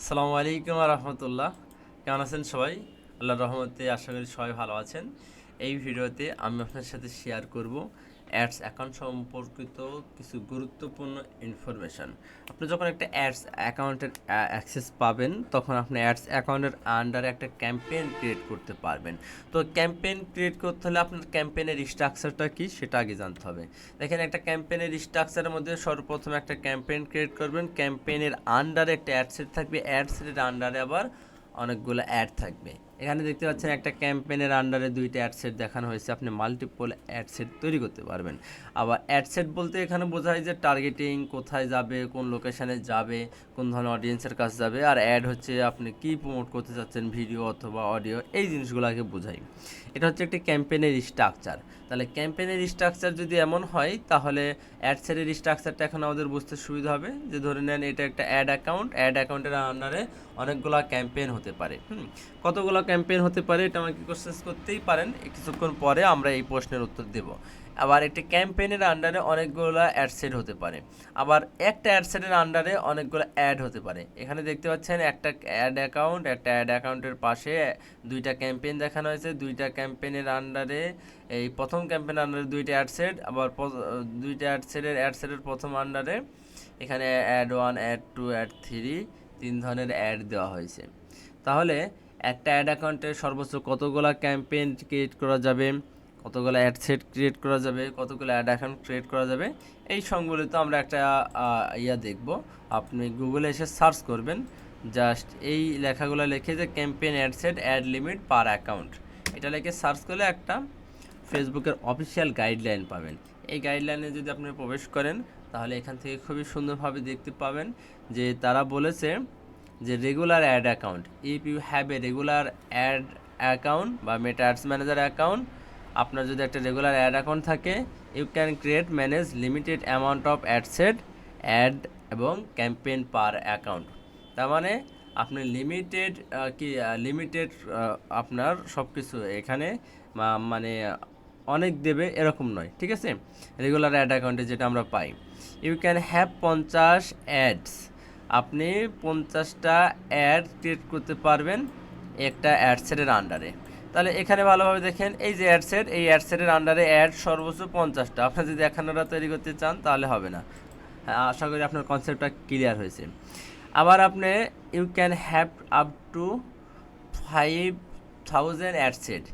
আসসালামু আলাইকুম রহমতুল্লাহ। কেমন আছেন সবাই? আল্লাহর রহমতে আশা করি সবাই ভালো আছেন। এই ভিডিওতে আমি আপনার সাথে শেয়ার করব অ্যাডস অ্যাকাউন্ট সম্পর্কিত কিছু গুরুত্বপূর্ণ ইনফরমেশন। আপনি যখন একটা অ্যাডস অ্যাকাউন্টের অ্যাক্সেস পাবেন, তখন আপনি অ্যাডস অ্যাকাউন্টের আন্ডারে একটা ক্যাম্পেইন ক্রিয়েট করতে পারবেন। তো ক্যাম্পেইন ক্রিয়েট করতে হলে আপনার ক্যাম্পেইনের স্ট্রাকচারটা কী সেটা আগে জানতে হবে। দেখেন, একটা ক্যাম্পেইনের স্ট্রাকচারের মধ্যে সর্বপ্রথম একটা ক্যাম্পেইন ক্রিয়েট করবেন। ক্যাম্পেইনের আন্ডারে একটা অ্যাড সেট থাকবে, অ্যাড সেটের আন্ডারে আবার অনেকগুলো অ্যাড থাকবে। এখানে দেখতে পাচ্ছেন একটা ক্যাম্পেইনের আন্ডারে দুইটা অ্যাড সেট দেখানো হয়েছে। আপনি মাল্টিপল অ্যাড সেট তৈরি করতে পারবেন। আবার অ্যাড সেট বলতে এখানে বোঝায় যে টার্গেটিং, কোথায় যাবে, কোন লোকেশানে যাবে, কোন ধরনের অডিয়েন্সের কাছে যাবে। আর অ্যাড হচ্ছে আপনি কী প্রমোট করতে চাচ্ছেন, ভিডিও অথবা অডিও, এই জিনিসগুলোকে বোঝায়। এটা হচ্ছে একটি ক্যাম্পেইনের স্ট্রাকচার। তাহলে ক্যাম্পেইনের স্ট্রাকচার যদি এমন হয়, তাহলে অ্যাড সেটের স্ট্রাকচারটা এখন আমাদের বুঝতে সুবিধা হবে। যে ধরে নেন এটা একটা অ্যাড অ্যাকাউন্ট, অ্যাড অ্যাকাউন্টের আন্ডারে অনেকগুলো ক্যাম্পেইন হতে পারে। কতগুলো ক্যাম্পেইন হতে পারে এটা আমাকে কোশ্চেন করতেই পারেন, কিছুক্ষণ পরে আমরা এই প্রশ্নের উত্তর দেব। আবার একটা ক্যাম্পেইনের আন্ডারে অনেকগুলো অ্যাড সেট হতে পারে। আবার একটা অ্যাড সেটের আন্ডারে অনেকগুলো অ্যাড হতে পারে। এখানে দেখতে পাচ্ছেন একটা অ্যাড অ্যাকাউন্ট, একটা অ্যাড অ্যাকাউন্টের পাশে দুইটা ক্যাম্পেইন দেখানো হয়েছে। দুইটা ক্যাম্পেইনের আন্ডারে, এই প্রথম ক্যাম্পেইনের আন্ডারে দুইটা অ্যাড সেট, আবার দুইটা অ্যাড সেটের প্রথম আন্ডারে এখানে অ্যাড 1, অ্যাড 2, অ্যাড 3 তিন ধরনের অ্যাড দেওয়া হয়েছে। তাহলে একটা অ্যাড অ্যাকাউন্টে সর্বোচ্চ কতগুলো ক্যাম্পেইন ক্রিয়েট করা যাবে, কতগুলো অ্যাড সেট ক্রিয়েট করা যাবে, কতগুলো অ্যাড অ্যাকাউন্ট ক্রিয়েট করা যাবে, এই সম্বলিত আমরা একটা দেখব। আপনি গুগলে এসে সার্চ করবেন, জাস্ট এই লেখাগুলো লিখে যে campaign ad set ad limit per account, এটা লিখে সার্চ করলে একটা ফেসবুকের অফিসিয়াল গাইডলাইন পাবেন। এই গাইডলাইনে যদি আপনি প্রবেশ করেন, তাহলে এখান থেকে খুবই সুন্দরভাবে দেখতে পাবেন যে তারা বলেছে যে regular ad account, if you have a regular ad account বা মেটা অ্যাডস ম্যানেজার অ্যাকাউন্ট, আপনার যদি একটা রেগুলার অ্যাড অ্যাকাউন্ট থাকে, you can create manage limited amount of ad set, ad এবং ক্যাম্পেইন পার অ্যাকাউন্ট। তার মানে আপনি লিমিটেড আপনার সব কিছু এখানে মানে অনেক দেবে এরকম নয়, ঠিক আছে। রেগুলার অ্যাড অ্যাকাউন্টে যেটা আমরা পাই, ইউ ক্যান হ্যাভ 50 অ্যাডস, আপনি 50টা অ্যাড ক্রিয়েট করতে পারবেন একটা অ্যাডসেটের আন্ডারে। তাহলে এখানে ভালোভাবে দেখেন, এই যে অ্যাডসেট, এই অ্যাডসেটের আন্ডারে অ্যাড সর্বোচ্চ 50টা। আপনার যদি এখানেরা তৈরি করতে চান তাহলে হবে না। হ্যাঁ, আশা করি আপনার কনসেপ্টটা ক্লিয়ার হয়েছে। আবার আপনি you can have up to 5000 ad set.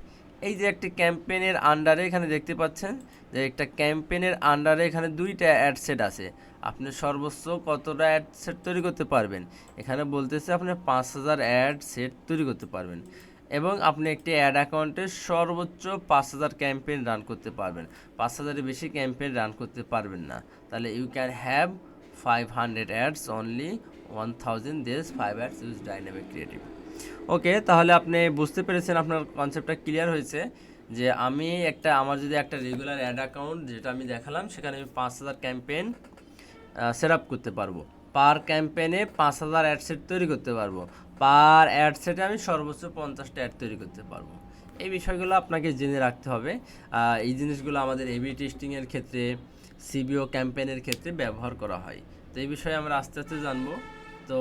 এই যে একটি ক্যাম্পেইনের আন্ডারে এখানে দেখতে পাচ্ছেন যে একটা ক্যাম্পেইনের আন্ডারে এখানে দুইটা অ্যাড সেট আছে। আপনি সর্বোচ্চ কতটা অ্যাড সেট তৈরি করতে পারবেন, এখানে বলতেছে আপনি 5000 অ্যাড সেট তৈরি করতে পারবেন। এবং আপনি একটি অ্যাড অ্যাকাউন্টে সর্বোচ্চ 5000 ক্যাম্পেইন রান করতে পারবেন। 5000-এর বেশি ক্যাম্পেইন রান করতে পারবেন না। তাহলে you can have 500 ads only 1000 this 5 ads use dynamic creative. Okay, তাহলে আপনি বুঝতে পেরেছেন, আপনার কনসেপ্টটা ক্লিয়ার হয়েছে যে আমার যদি একটা রেগুলার অ্যাড অ্যাকাউন্ট যেটা আমি দেখালাম, সেখানে আমি 5000 ক্যাম্পেইন সেট আপ করতে পারবো। পার ক্যাম্পেইনে 5000 অ্যাড সেট তৈরি করতে পারবো। পার অ্যাড সেটে আমি সর্বোচ্চ 50টা অ্যাড তৈরি করতে পারবো। এই বিষয়গুলো আপনাকে জেনে রাখতে হবে। এই জিনিসগুলো আমাদের এবি টেস্টিংয়ের ক্ষেত্রে, সিবিও ক্যাম্পেইনের ক্ষেত্রে ব্যবহার করা হয়। তো এই বিষয়ে আমরা আস্তে আস্তে জানবো। তো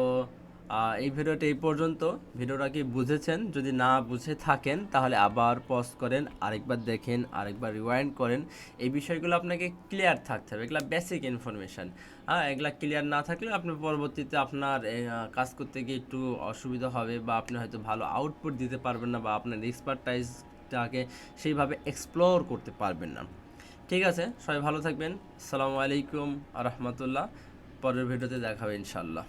এই ভিডিওটা এই পর্যন্ত। ভিডিওটা কি বুঝেছেন? যদি না বুঝে থাকেন তাহলে আবার পজ করেন, আরেকবার দেখেন, আরেকবার রিওয়াইন্ড করেন। এই বিষয়গুলো আপনাকে ক্লিয়ার থাকতে হবে। এগুলো বেসিক ইনফরমেশান। এগুলা ক্লিয়ার না থাকলে আপনি পরবর্তীতে আপনার কাজ করতে গিয়ে একটু অসুবিধা হবে, বা আপনি হয়তো ভালো আউটপুট দিতে পারবেন না, বা আপনার এক্সপার্টাইজটাকে সেইভাবে এক্সপ্লোর করতে পারবেন না। ঠিক আছে, সবাই ভালো থাকবেন। আসসালামু আলাইকুম আ রহমতুল্লাহ। পরের ভিডিওতে দেখা হবে ইনশাল্লাহ।